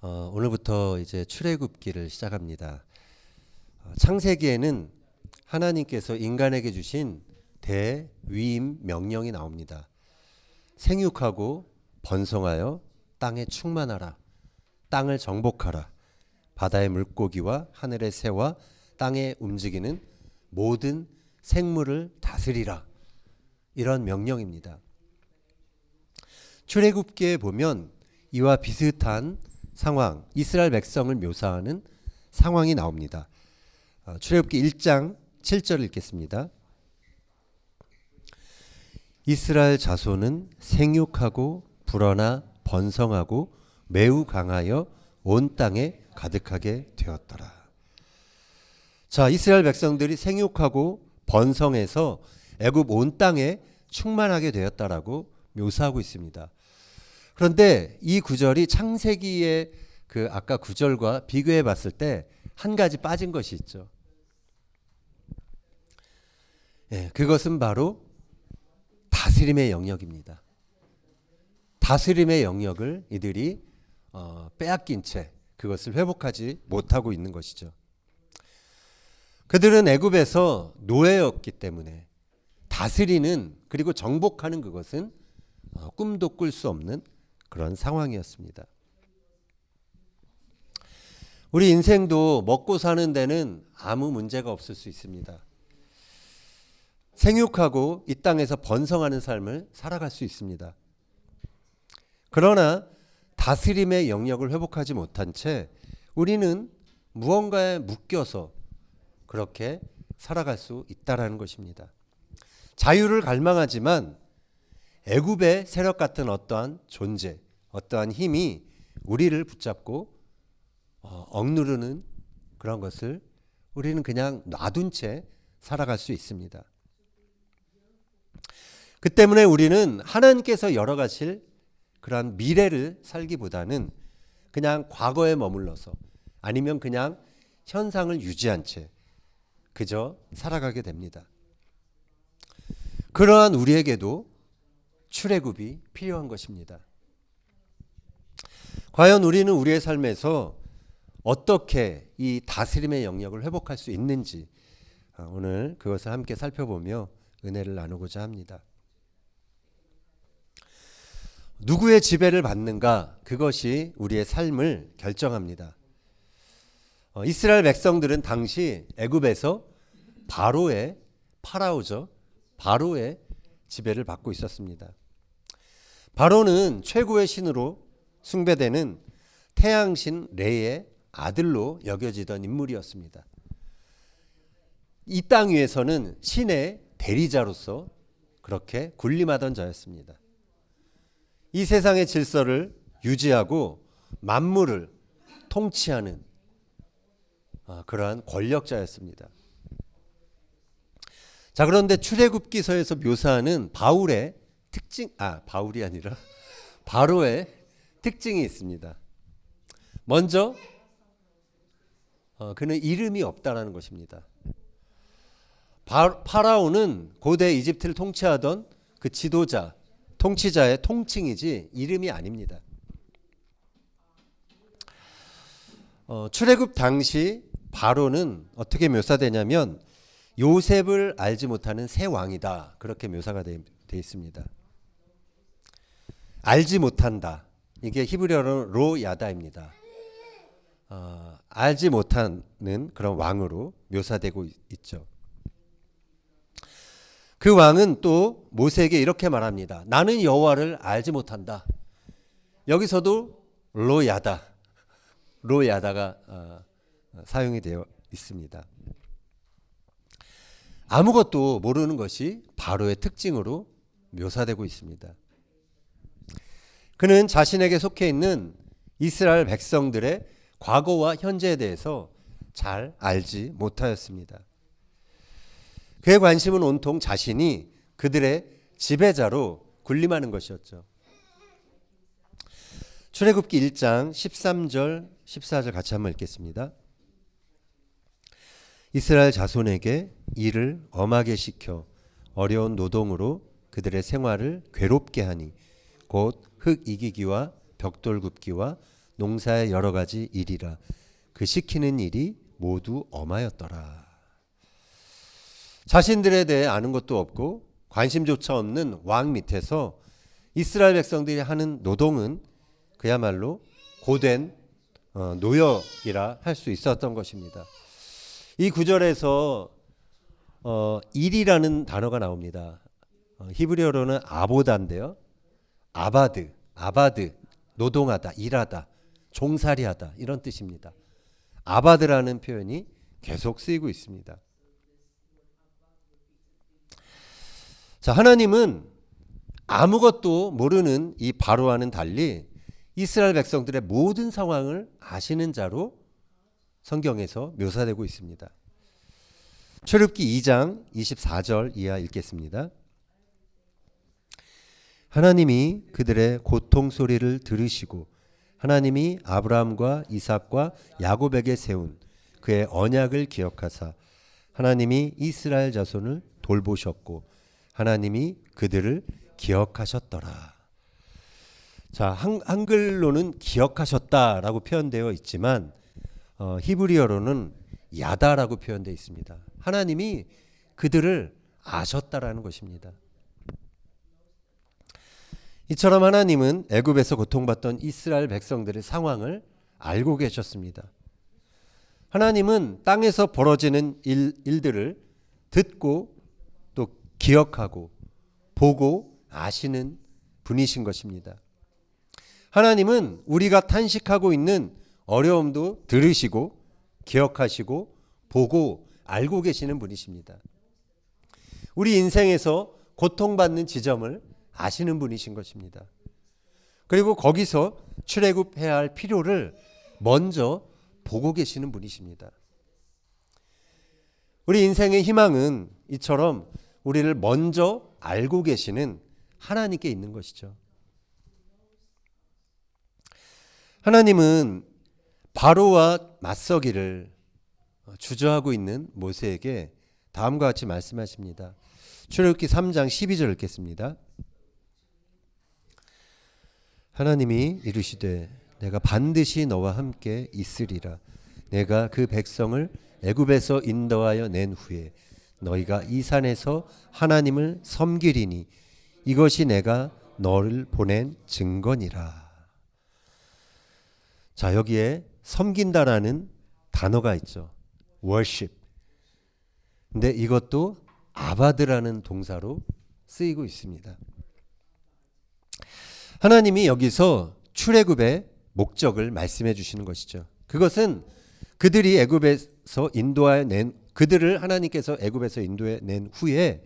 오늘부터 이제 출애굽기를 시작합니다. 창세기에는 하나님께서 인간에게 주신 대위임 명령이 나옵니다. 생육하고 번성하여 땅에 충만하라. 땅을 정복하라. 바다의 물고기와 하늘의 새와 땅에 움직이는 모든 생물을 다스리라. 이런 명령입니다. 출애굽기에 보면 이와 비슷한 상황, 이스라엘 백성을 묘사하는 상황이 나옵니다. 출애굽기 1장 7절 읽겠습니다. 이스라엘 자손은 생육하고 불어나 번성하고 매우 강하여 온 땅에 가득하게 되었더라. 자, 이스라엘 백성들이 생육하고 번성해서 애굽 온 땅에 충만하게 되었다라고 묘사하고 있습니다. 그런데 이 구절이 창세기의 그 아까 구절과 비교해 봤을 때 한 가지 빠진 것이 있죠. 그것은 바로 다스림의 영역입니다. 다스림의 영역을 이들이 빼앗긴 채 그것을 회복하지 못하고 있는 것이죠. 그들은 애굽에서 노예였기 때문에 다스리는 그리고 정복하는 그것은 꿈도 꿀 수 없는 그런 상황이었습니다. 우리 인생도 먹고 사는 데는 아무 문제가 없을 수 있습니다. 생육하고 이 땅에서 번성하는 삶을 살아갈 수 있습니다. 그러나 다스림의 영역을 회복하지 못한 채 우리는 무언가에 묶여서 그렇게 살아갈 수 있다라는 것입니다. 자유를 갈망하지만 애굽의 세력 같은 어떠한 존재, 어떠한 힘이 우리를 붙잡고 억누르는 그런 것을 우리는 그냥 놔둔 채 살아갈 수 있습니다. 그 때문에 우리는 하나님께서 열어가실 그러한 미래를 살기보다는 그냥 과거에 머물러서 아니면 그냥 현상을 유지한 채 그저 살아가게 됩니다. 그러한 우리에게도 출애굽이 필요한 것입니다. 과연 우리는 우리의 삶에서 어떻게 이 다스림의 영역을 회복할 수 있는지 오늘 그것을 함께 살펴보며 은혜를 나누고자 합니다. 누구의 지배를 받는가? 그것이 우리의 삶을 결정합니다. 이스라엘 백성들은 당시 애굽에서 파라오죠. 바로의 지배를 받고 있었습니다. 바로는 최고의 신으로 숭배되는 태양신 레의 아들로 여겨지던 인물이었습니다. 이 땅 위에서는 신의 대리자로서 그렇게 군림하던 자였습니다. 이 세상의 질서를 유지하고 만물을 통치하는 그러한 권력자였습니다. 자, 그런데 출애굽기서에서 묘사하는 바울의 특징, 바울이 아니라 바로의 특징이 있습니다. 먼저 그는 이름이 없다라는 것입니다. 파라오는 고대 이집트를 통치하던 그 지도자, 통치자의 통칭이지 이름이 아닙니다. 출애굽 당시 바로는 어떻게 묘사되냐면 요셉을 알지 못하는 새 왕이다. 그렇게 묘사가 되어 있습니다. 알지 못한다. 이게 히브리어로는 로야다입니다. 알지 못하는 그런 왕으로 묘사되고 있죠. 그 왕은 또 모세에게 이렇게 말합니다. 나는 여호와를 알지 못한다. 여기서도 로야다가 사용이 되어 있습니다. 아무것도 모르는 것이 바로의 특징으로 묘사되고 있습니다. 그는 자신에게 속해 있는 이스라엘 백성들의 과거와 현재에 대해서 잘 알지 못하였습니다. 그의 관심은 온통 자신이 그들의 지배자로 군림하는 것이었죠. 출애굽기 1장 13절 14절 같이 한번 읽겠습니다. 이스라엘 자손에게 일을 엄하게 시켜 어려운 노동으로 그들의 생활을 괴롭게 하니 곧 흙 이기기와 벽돌 굽기와 농사의 여러 가지 일이라 그 시키는 일이 모두 엄하였더라. 자신들에 대해 아는 것도 없고 관심조차 없는 왕 밑에서 이스라엘 백성들이 하는 노동은 그야말로 고된 노역이라 할 수 있었던 것입니다. 이 구절에서 일이라는 단어가 나옵니다. 히브리어로는 아보다인데요. 아바드, 노동하다, 일하다, 종살이하다 이런 뜻입니다. 아바드라는 표현이 계속 쓰이고 있습니다. 자, 하나님은 아무것도 모르는 이 바로와는 달리 이스라엘 백성들의 모든 상황을 아시는 자로 성경에서 묘사되고 있습니다. 출애굽기 2장 24절 이하 읽겠습니다. 하나님이 그들의 고통 소리를 들으시고 하나님이 아브라함과 이삭과 야곱에게 세운 그의 언약을 기억하사 하나님이 이스라엘 자손을 돌보셨고 하나님이 그들을 기억하셨더라. 자, 한글로는 기억하셨다라고 표현되어 있지만 히브리어로는 야다라고 표현되어 있습니다. 하나님이 그들을 아셨다라는 것입니다. 이처럼 하나님은 애굽에서 고통받던 이스라엘 백성들의 상황을 알고 계셨습니다. 하나님은 땅에서 벌어지는 일들을 듣고 또 기억하고 보고 아시는 분이신 것입니다. 하나님은 우리가 탄식하고 있는 어려움도 들으시고 기억하시고 보고 알고 계시는 분이십니다. 우리 인생에서 고통받는 지점을 아시는 분이신 것입니다. 그리고 거기서 출애굽해야 할 필요를 먼저 보고 계시는 분이십니다. 우리 인생의 희망은 이처럼 우리를 먼저 알고 계시는 하나님께 있는 것이죠. 하나님은 바로와 맞서기를 주저하고 있는 모세에게 다음과 같이 말씀하십니다. 출애굽기 3장 12절 읽겠습니다. 하나님이 이르시되 내가 반드시 너와 함께 있으리라. 내가 그 백성을 애굽에서 인도하여 낸 후에 너희가 이 산에서 하나님을 섬기리니 이것이 내가 너를 보낸 증거니라. 자, 여기에 섬긴다라는 단어가 있죠. worship. 근데 이것도 아바드라는 동사로 쓰이고 있습니다. 하나님이 여기서 출애굽의 목적을 말씀해 주시는 것이죠. 그것은 그들이 애굽에서 인도하여 낸 그들을 하나님께서 애굽에서 인도해 낸 후에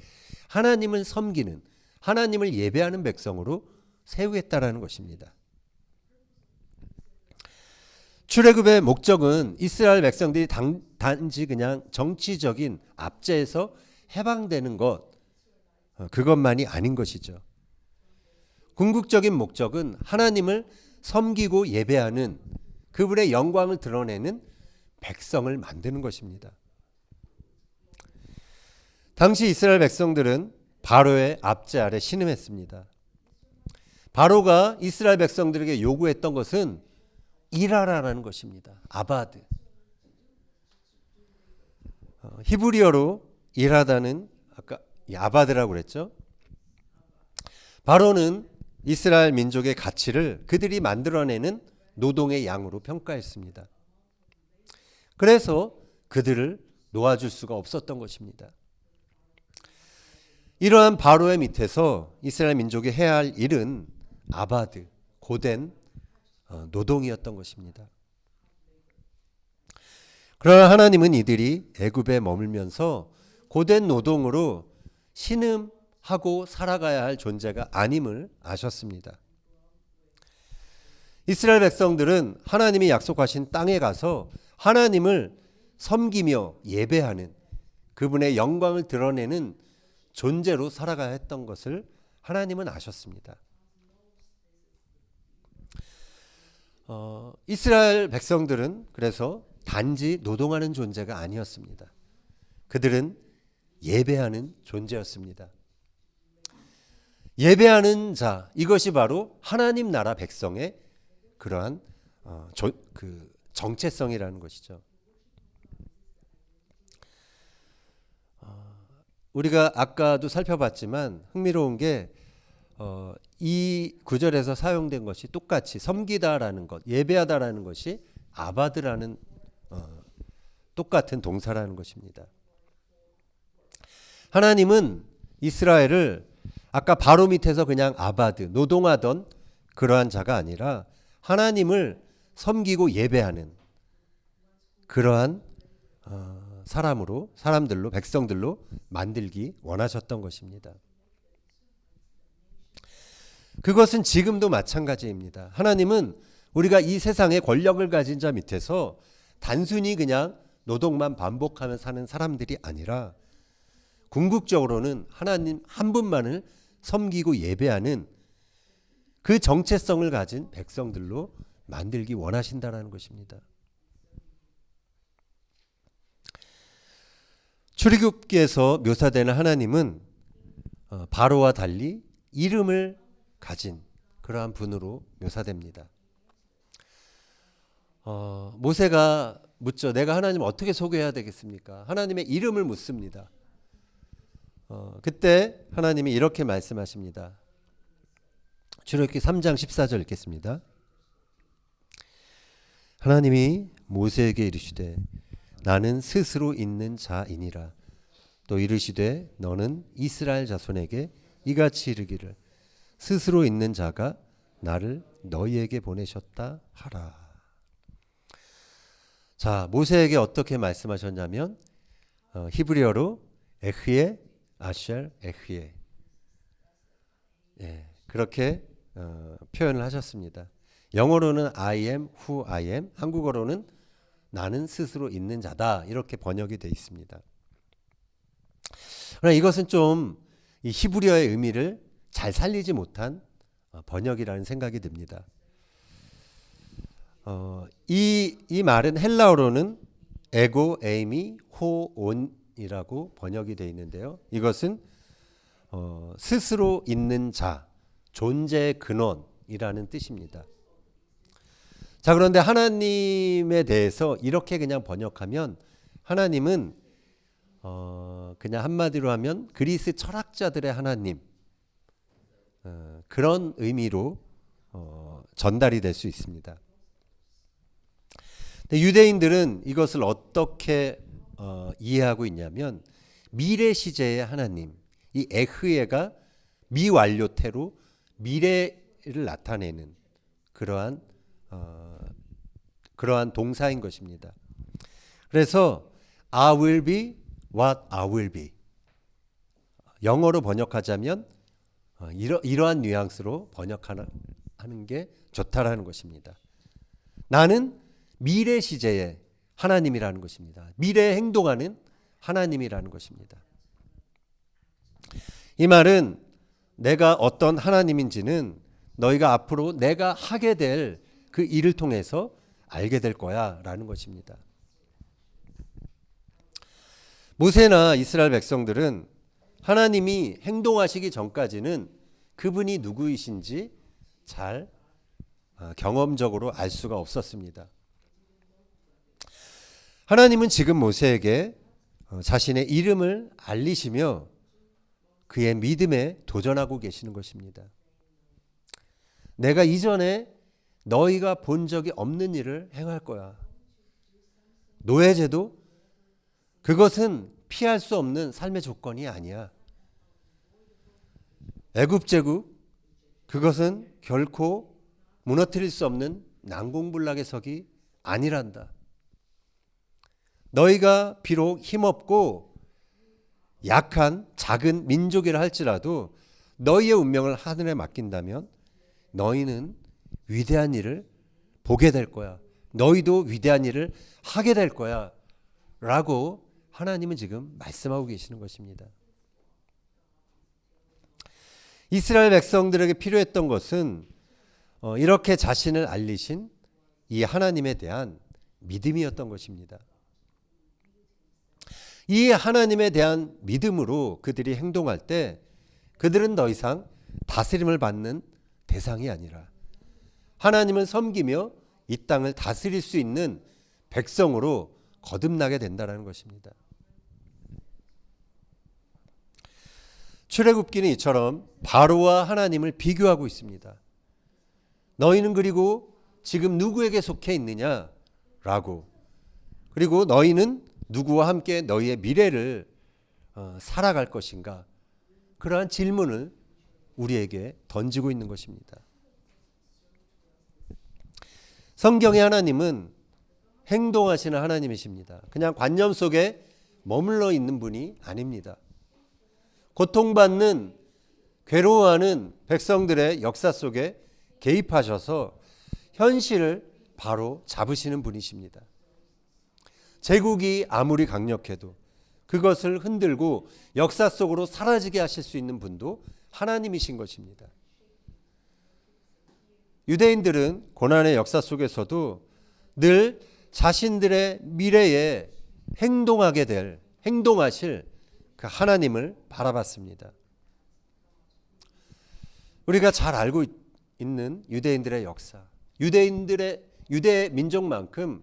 하나님을 섬기는 하나님을 예배하는 백성으로 세우겠다라는 것입니다. 출애굽의 목적은 이스라엘 백성들이 단지 그냥 정치적인 압제에서 해방되는 것 그것만이 아닌 것이죠. 궁극적인 목적은 하나님을 섬기고 예배하는 그분의 영광을 드러내는 백성을 만드는 것입니다. 당시 이스라엘 백성들은 바로의 압제 아래 신음했습니다. 바로가 이스라엘 백성들에게 요구했던 것은 일하라라는 것입니다. 아바드. 히브리어로 일하다는 아까 아바드라고 그랬죠. 바로는 이스라엘 민족의 가치를 그들이 만들어내는 노동의 양으로 평가했습니다. 그래서 그들을 놓아줄 수가 없었던 것입니다. 이러한 바로의 밑에서 이스라엘 민족이 해야 할 일은 아바드, 고된 노동이었던 것입니다. 그러나 하나님은 이들이 애굽에 머물면서 고된 노동으로 신음하고 살아가야 할 존재가 아님을 아셨습니다. 이스라엘 백성들은 하나님이 약속하신 땅에 가서 하나님을 섬기며 예배하는 그분의 영광을 드러내는 존재로 살아가야 했던 것을 하나님은 아셨습니다. 이스라엘 백성들은 그래서 단지 노동하는 존재가 아니었습니다. 그들은 예배하는 존재였습니다. 예배하는 자, 이것이 바로 하나님 나라 백성의 그러한 그 정체성이라는 것이죠. 우리가 아까도 살펴봤지만 흥미로운 게 이 구절에서 사용된 것이 똑같이 섬기다라는 것, 예배하다라는 것이 아바드라는 똑같은 동사라는 것입니다. 하나님은 이스라엘을 아까 바로 밑에서 그냥 아바드, 노동하던 그러한 자가 아니라 하나님을 섬기고 예배하는 그러한 사람들로, 백성들로 만들기 원하셨던 것입니다. 그것은 지금도 마찬가지입니다. 하나님은 우리가 이 세상에 권력을 가진 자 밑에서 단순히 그냥 노동만 반복하며 사는 사람들이 아니라 궁극적으로는 하나님 한 분만을 섬기고 예배하는 그 정체성을 가진 백성들로 만들기 원하신다라는 것입니다. 출애굽기에서 묘사되는 하나님은 바로와 달리 이름을 가진 그러한 분으로 묘사됩니다. 모세가 묻죠. 내가 하나님 어떻게 소개해야 되겠습니까? 하나님의 이름을 묻습니다. 그때 하나님이 이렇게 말씀하십니다. 출애굽기 3장 14절 읽겠습니다. 하나님이 모세에게 이르시되 나는 스스로 있는 자이니라. 또 이르시되 너는 이스라엘 자손에게 이같이 이르기를 스스로 있는 자가 나를 너희에게 보내셨다 하라. 자, 모세에게 어떻게 말씀하셨냐면 히브리어로 에흐에 아샬 에흐에, 그렇게 표현을 하셨습니다. 영어로는 I am who I am, 한국어로는 나는 스스로 있는 자다, 이렇게 번역이 되어 있습니다. 그러나 이것은 좀 이 히브리어의 의미를 잘 살리지 못한 번역이라는 생각이 듭니다. 이 말은 헬라어로는 에고 에이미 호온이라고 번역이 되어 있는데요. 이것은 스스로 있는 자, 존재의 근원이라는 뜻입니다. 자, 그런데 하나님에 대해서 이렇게 그냥 번역하면 하나님은 그냥 한마디로 하면 그리스 철학자들의 하나님, 그런 의미로 전달이 될 수 있습니다. 근데 유대인들은 이것을 어떻게 이해하고 있냐면 미래 시제의 하나님, 이 에흐에가 미완료태로 미래를 나타내는 그러한 동사인 것입니다. 그래서 I will be what I will be, 영어로 번역하자면 이러한 뉘앙스로 번역하는 게 좋다라는 것입니다. 나는 미래 시제의 하나님이라는 것입니다. 미래에 행동하는 하나님이라는 것입니다. 이 말은 내가 어떤 하나님인지는 너희가 앞으로 내가 하게 될 그 일을 통해서 알게 될 거야 라는 것입니다. 모세나 이스라엘 백성들은 하나님이 행동하시기 전까지는 그분이 누구이신지 잘 경험적으로 알 수가 없었습니다. 하나님은 지금 모세에게 자신의 이름을 알리시며 그의 믿음에 도전하고 계시는 것입니다. 내가 이전에 너희가 본 적이 없는 일을 행할 거야. 노예제도, 그것은 피할 수 없는 삶의 조건이 아니야. 애굽제국, 그것은 결코 무너뜨릴 수 없는 난공불락의 석이 아니란다. 너희가 비록 힘없고 약한 작은 민족이라 할지라도 너희의 운명을 하늘에 맡긴다면 너희는 위대한 일을 보게 될 거야. 너희도 위대한 일을 하게 될 거야 라고 하나님은 지금 말씀하고 계시는 것입니다. 이스라엘 백성들에게 필요했던 것은 이렇게 자신을 알리신 이 하나님에 대한 믿음이었던 것입니다. 이 하나님에 대한 믿음으로 그들이 행동할 때 그들은 더 이상 다스림을 받는 대상이 아니라 하나님을 섬기며 이 땅을 다스릴 수 있는 백성으로 거듭나게 된다는 것입니다. 출애굽기는 이처럼 바로와 하나님을 비교하고 있습니다. 너희는 그리고 지금 누구에게 속해 있느냐라고, 그리고 너희는 누구와 함께 너희의 미래를 살아갈 것인가, 그러한 질문을 우리에게 던지고 있는 것입니다. 성경의 하나님은 행동하시는 하나님이십니다. 그냥 관념 속에 머물러 있는 분이 아닙니다. 고통받는, 괴로워하는 백성들의 역사 속에 개입하셔서 현실을 바로 잡으시는 분이십니다. 제국이 아무리 강력해도 그것을 흔들고 역사 속으로 사라지게 하실 수 있는 분도 하나님이신 것입니다. 유대인들은 고난의 역사 속에서도 늘 자신들의 미래에 행동하실 그 하나님을 바라봤습니다. 우리가 잘 알고 있는 유대인들의 역사, 유대 민족만큼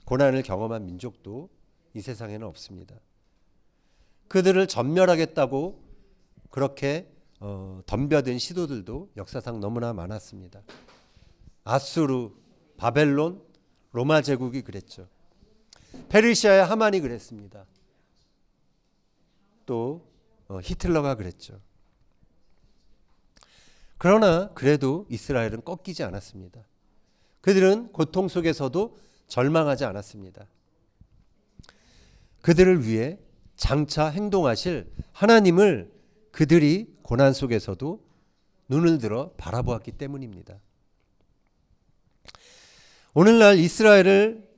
고난을 경험한 민족도 이 세상에는 없습니다. 그들을 전멸하겠다고 그렇게 덤벼든 시도들도 역사상 너무나 많았습니다. 아수르, 바벨론, 로마 제국이 그랬죠. 페르시아의 하만이 그랬습니다. 또 히틀러가 그랬죠. 그러나 그래도 이스라엘은 꺾이지 않았습니다. 그들은 고통 속에서도 절망하지 않았습니다. 그들을 위해 장차 행동하실 하나님을 그들이 고난 속에서도 눈을 들어 바라보았기 때문입니다. 오늘날 이스라엘을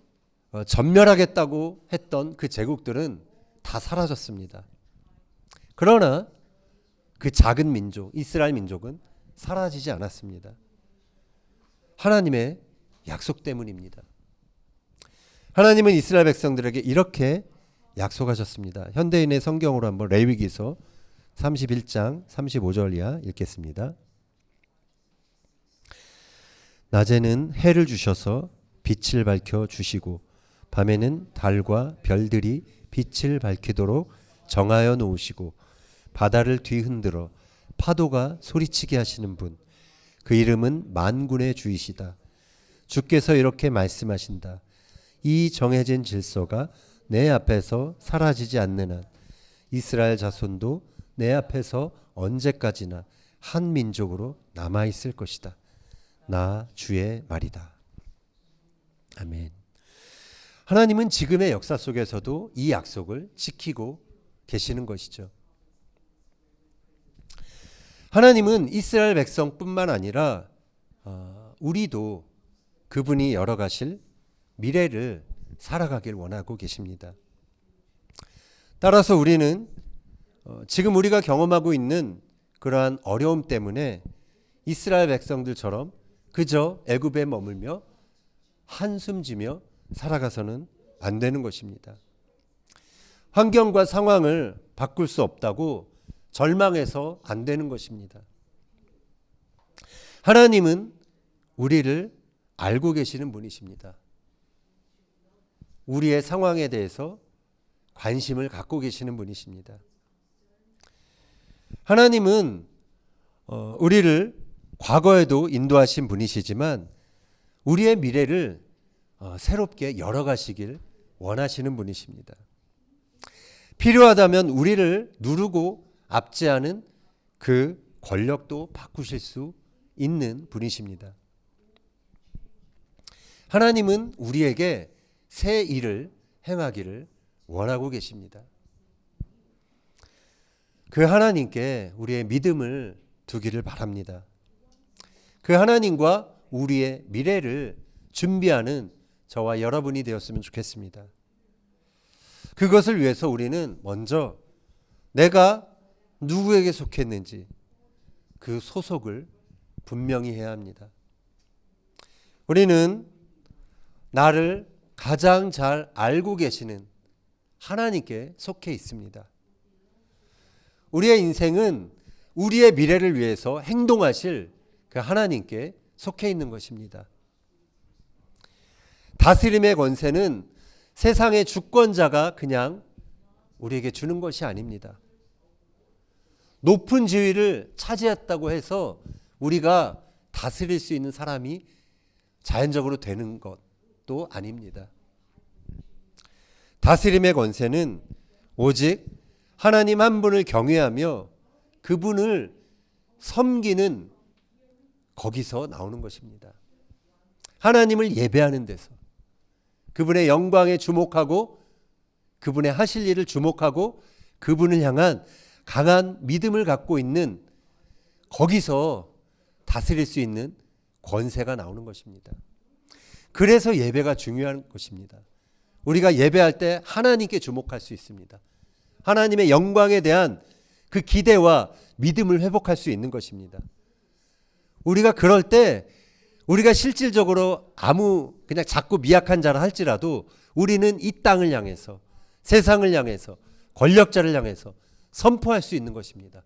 전멸하겠다고 했던 그 제국들은 다 사라졌습니다. 그러나 그 작은 민족, 이스라엘 민족은 사라지지 않았습니다. 하나님의 약속 때문입니다. 하나님은 이스라엘 백성들에게 이렇게 약속하셨습니다. 현대인의 성경으로 한번 레위기서 31장 35절 이하 읽겠습니다. 낮에는 해를 주셔서 빛을 밝혀 주시고 밤에는 달과 별들이 빛을 밝히도록 정하여 놓으시고 바다를 뒤흔들어 파도가 소리치게 하시는 분, 그 이름은 만군의 주이시다. 주께서 이렇게 말씀하신다. 이 정해진 질서가 내 앞에서 사라지지 않는 한 이스라엘 자손도 내 앞에서 언제까지나 한 민족으로 남아있을 것이다. 나 주의 말이다. 아멘. 하나님은 지금의 역사 속에서도 이 약속을 지키고 계시는 것이죠. 하나님은 이스라엘 백성뿐만 아니라 우리도 그분이 열어가실 미래를 살아가길 원하고 계십니다. 따라서 우리는 지금 우리가 경험하고 있는 그러한 어려움 때문에 이스라엘 백성들처럼 그저 애굽에 머물며 한숨지며 살아가서는 안 되는 것입니다. 환경과 상황을 바꿀 수 없다고 절망해서 안 되는 것입니다. 하나님은 우리를 알고 계시는 분이십니다. 우리의 상황에 대해서 관심을 갖고 계시는 분이십니다. 하나님은 우리를 과거에도 인도하신 분이시지만 우리의 미래를 새롭게 열어가시길 원하시는 분이십니다. 필요하다면 우리를 누르고 압제하는 그 권력도 바꾸실 수 있는 분이십니다. 하나님은 우리에게 새 일을 행하기를 원하고 계십니다. 그 하나님께 우리의 믿음을 두기를 바랍니다. 그 하나님과 우리의 미래를 준비하는 저와 여러분이 되었으면 좋겠습니다. 그것을 위해서 우리는 먼저 내가 누구에게 속했는지 그 소속을 분명히 해야 합니다. 우리는 나를 가장 잘 알고 계시는 하나님께 속해 있습니다. 우리의 인생은 우리의 미래를 위해서 행동하실 그 하나님께 속해 있는 것입니다. 다스림의 권세는 세상의 주권자가 그냥 우리에게 주는 것이 아닙니다. 높은 지위를 차지했다고 해서 우리가 다스릴 수 있는 사람이 자연적으로 되는 것도 아닙니다. 다스림의 권세는 오직 하나님 한 분을 경외하며 그분을 섬기는 거기서 나오는 것입니다. 하나님을 예배하는 데서 그분의 영광에 주목하고 그분의 하실 일을 주목하고 그분을 향한 강한 믿음을 갖고 있는 거기서 다스릴 수 있는 권세가 나오는 것입니다. 그래서 예배가 중요한 것입니다. 우리가 예배할 때 하나님께 주목할 수 있습니다. 하나님의 영광에 대한 그 기대와 믿음을 회복할 수 있는 것입니다. 우리가 그럴 때 우리가 실질적으로 그냥 작고 미약한 자라 할지라도 우리는 이 땅을 향해서 세상을 향해서 권력자를 향해서 선포할 수 있는 것입니다.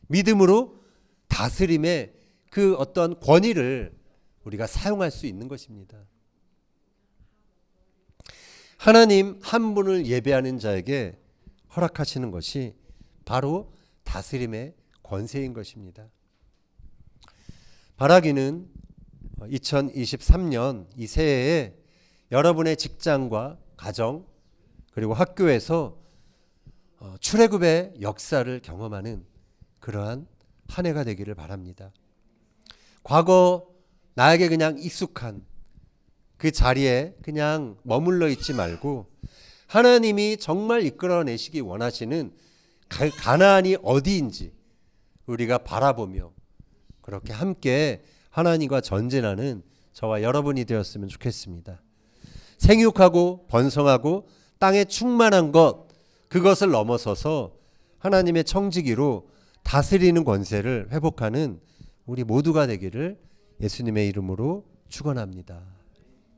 믿음으로 다스림의 그 어떤 권위를 우리가 사용할 수 있는 것입니다. 하나님 한 분을 예배하는 자에게 허락하시는 것이 바로 다스림의 권세인 것입니다. 바라기는 2023년 이 새해에 여러분의 직장과 가정 그리고 학교에서 출애굽의 역사를 경험하는 그러한 한 해가 되기를 바랍니다. 과거 나에게 그냥 익숙한 그 자리에 그냥 머물러 있지 말고 하나님이 정말 이끌어내시기 원하시는 가나안이 어디인지 우리가 바라보며 그렇게 함께 하나님과 전진하는 저와 여러분이 되었으면 좋겠습니다. 생육하고 번성하고 땅에 충만한 그것을 넘어서서 하나님의 청지기로 다스리는 권세를 회복하는 우리 모두가 되기를 예수님의 이름으로 축원합니다.